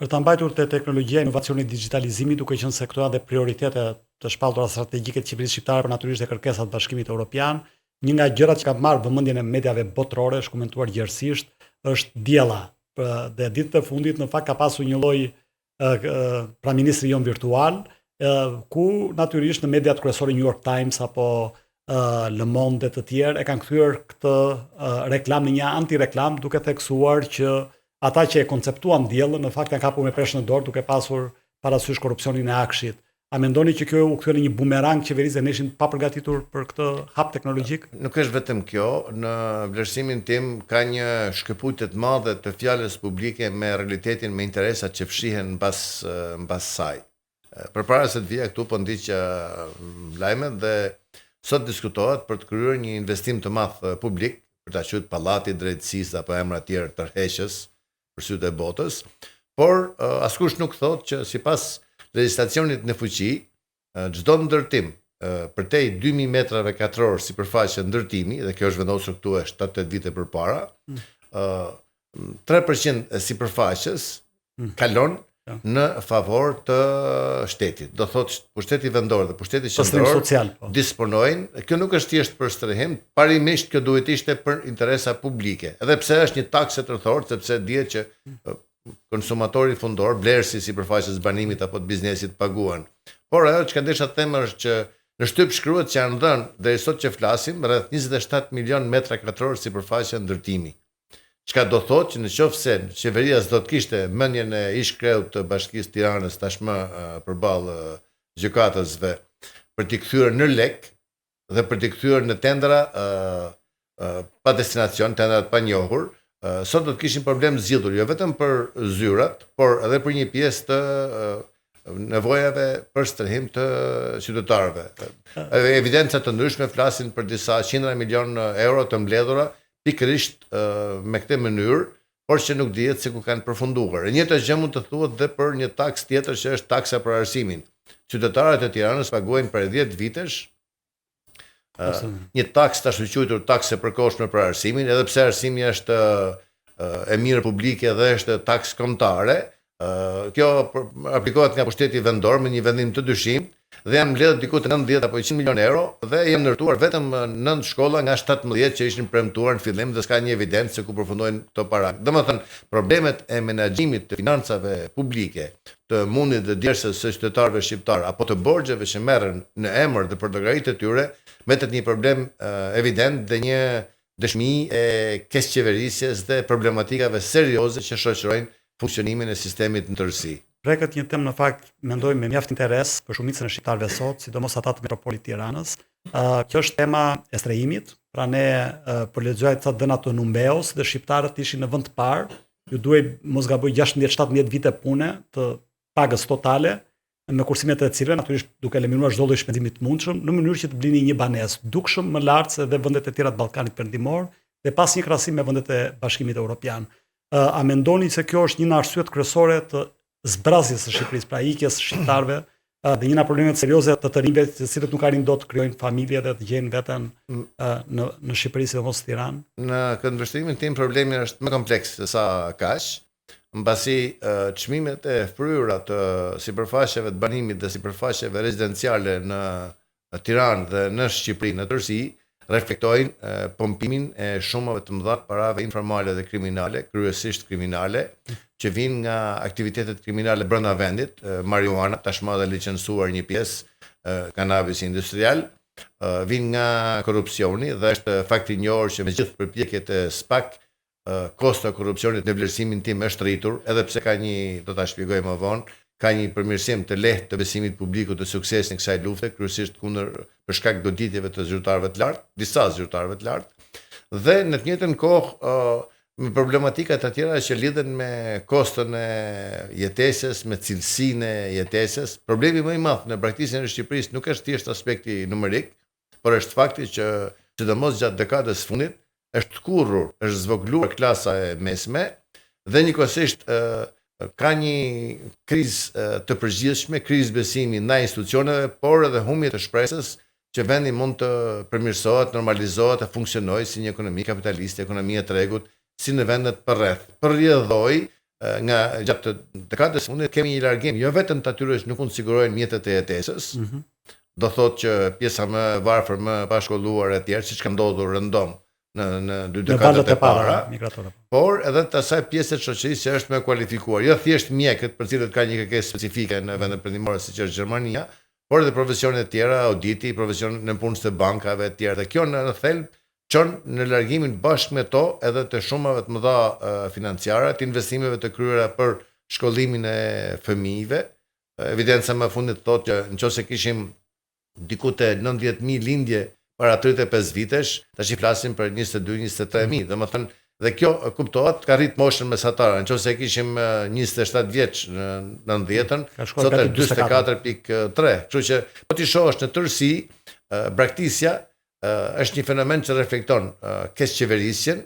Për ta mbajtur te teknologjia, inovacioni, digitalizimi, duke qenë se këto janë dhe prioritete të shpallura strategjike të qeverisë shqiptare, për natyrisht e kërkesat e Bashkimit Evropian, një nga gjërat që ka marrë vëmendjen e mediave botërore, është komentuar gjerësisht, është diella. Dhe ditët e fundit në fakt ka pasur një lloj praministri jon virtual, ku natyrisht në mediat kryesore New York Times apo Le Monde dhe të tjerë e kanë kthyer këtë reklam në një antireklam, duke theksuar që ata që e konceptuan diellën në fakt janë kapur me peshë në dorë duke pasur parasysh korrupsionin e Akshit. A mendoni që kjo u kthye në një bumerang qeverisë dhe ne ishim pa përgatitur për këtë hap teknologjik? Nuk është vetëm kjo, në vlerësimin tim ka një shkëputje të madhe të fjalës publike me realitetin, me interesat që fshihen mbas saj. Përpara se të vija këtu po ndiqja lajmet dhe sot diskutohet për të kryer një investim të madh publik për ta quajtur Pallati i Drejtësisë apo emra të tjerë tërheqës për sytë e botës, por askush nuk thotë që sipas legjislacionit në fuqi, çdo ndërtim përtej 2000 metrave katror sipërfaqe ndërtimi, dhe kjo është vendosur këtu e 7-8 vite përpara, 3% e sipërfaqes kalon në favor të shtetit. Do thotë pushteti vendor dhe pushteti qendror disponojnë, kjo nuk është thjesht për strehim, parimisht kjo duhet ishte për interesa publike. Edhe pse është një taksë tërthorë, sepse dihet që konsumatori fundor, blerësi sipërfaqes banimit apo të biznesit paguan. Por ajo që desha të them është që në shtyp shkruhet që janë dhënë deri sot që flasim rreth 27 milion metra katror sipërfaqe ndërtimi. Çka do thotë që nëse qeveria s'do të kishte mendjen e ish-kreut të Bashkisë Tiranës tashmë përballë gjykatësve për t'i kthyer në lek dhe për t'i kthyer në tendra pa destinacion, tendra të panjohur, sot do të kishin problem zgjidhur jo vetëm për zyrat, por edhe për një pjesë të nevojave për strehim të qytetarëve. Evidenca të ndryshme flasin për disa qindra milion euro të mbledhura pikërisht me këtë mënyrë, por që nuk dihet se ku kanë përfunduar. E njëjta gjë mund të thuhet edhe për një taks tjetër që është taksa për arsimin. Qytetarët e Tiranës paguajnë për 10 vitesh një taks të quajtur takse përkohshme për arsimin, edhe pse arsimi është e mirë publike dhe është taks kombëtare. Kjo aplikohet nga pushteti vendor me një vendim të dyshim dhe janë mbledhur diku te 90 apo 100 milion euro dhe janë ndërtuar vetëm 9 shkolla nga 17 që ishin premtuar në fillim dhe s'ka një evidencë se ku përfundojnë këto para. Domethënë, problemet e menaxhimit të financave publike, të mundit dhe djersës së qytetarëve shqiptar apo të borxheve që merren në emër dhe për llogaritë e tyre, metet një problem evident dhe një dëshmi e keqçeverisjes dhe problematikave serioze që shoqërojnë funksionimin e sistemit në tërësi. Reket një temë në fakt mendoj me mjaft interes për shumicën e shqiptarëve sot, sidomos ata të metropolit Tiranës. Kjo është tema e strehimit, pra ne përlexuaj ca dëna të Numbeos dhe shqiptarët ishin në vend të parë, ju duhej mos gaboj 16-17 vite pune të pagës totale, me kursimet e cilëve natyrisht duke eliminuar çdo lloj shpenzimi të mundshëm, në mënyrë që të blini një banesë dukshëm më lart se dhe vendet e tjera të Ballkanit Perëndimor dhe pas një krahasim me vendet e Bashkimit Evropian. A mendoni se kjo është një nga arsyet kryesore të zbrazjes së Shqipërisë, pra ikjes së shqiptarëve dhe një nga problemet serioze të rinjve të cilët nuk arrin dot të krijojnë familje dhe të gjejnë veten në Shqipëri sidomos në Tiranë? Në këndvështrimin tim problemi është më kompleks se sa kaq, mbasi çmimet e fryera të sipërfaqeve të banimit dhe sipërfaqeve rezidenciale në Tiranë dhe në Shqipëri në tërësi reflektojnë pompimin e shumave të mëdha të parave informale dhe kriminale, kryesisht kriminale, që vinë nga aktivitetet kriminale brenda vendit, marijuana, tashmë edhe licencuar një pjesë, kanabis industrial, vinë nga korrupsioni dhe është fakti i njohur që me gjithë përpjekjet e SPAK, kosto e korrupsionit në vlerësimin tim është rritur, edhe pse ka një, do ta shpjegoj më vonë, ka një përmirësim të lehtë të besimit publiku të suksesit në kësaj lufte, kryesisht kundër për shkak goditjeve të zyrtarëve të lartë, disa zyrtarëve të lartë, dhe në të njëjtën kohë me problematika të tjera që lidhen me kostën e jetesës, me cilësinë e jetesës. Problemi më i madh në braktisjen e Shqipërisë nuk është thjesht aspekti numerik, por është fakti që sidomos gjatë dekadës fundit është kurrur, është zvogluar klasa e mesme dhe njëkohësisht ka një krizë të përgjithshme, krizë besimi ndaj institucioneve, por edhe humbje të shpresës që vendi mund të përmirësohet, normalizohet, të funksionojë si një ekonomi kapitaliste, ekonomia e tregut, si në vendet përreth. Përrjedhoi nga gjatë dekadës fundit kemi një largim jo vetëm të atyre që nuk mund të sigurojnë mjetet e jetesës, do thotë që pjesa më varfër, më pashkolluar e tjerë, siç ka ndodhur rëndom në 2 dekadat e para, por edhe të asaj pjesë të shoqërisë që është më kualifikuar, jo thjesht mjekët për cilët ka një kërkesë specifike në vendet perëndimore siç është Gjermania, por edhe profesionet e tjera, auditi, profesionet në punës të bankave e tjera. Dhe kjo në thelb çon në largimin bashkë me to edhe të shumave të mëdha financiare, të investimeve të kryera për shkollimin e fëmijëve. Evidenca më fundit thotë që nëse kishim diku te 90.000 lindje para 35 vitesh, tash i flasim për 22-23.000. Domethënë, dhe kjo kuptohet ka rrit moshën mesatare. Nëse kishim 27 vjeç në 90-ën, sot është 44.3. Kështu që po ti shohësh në tërësi, braktisja është një fenomen që reflekton keq qeverisjen,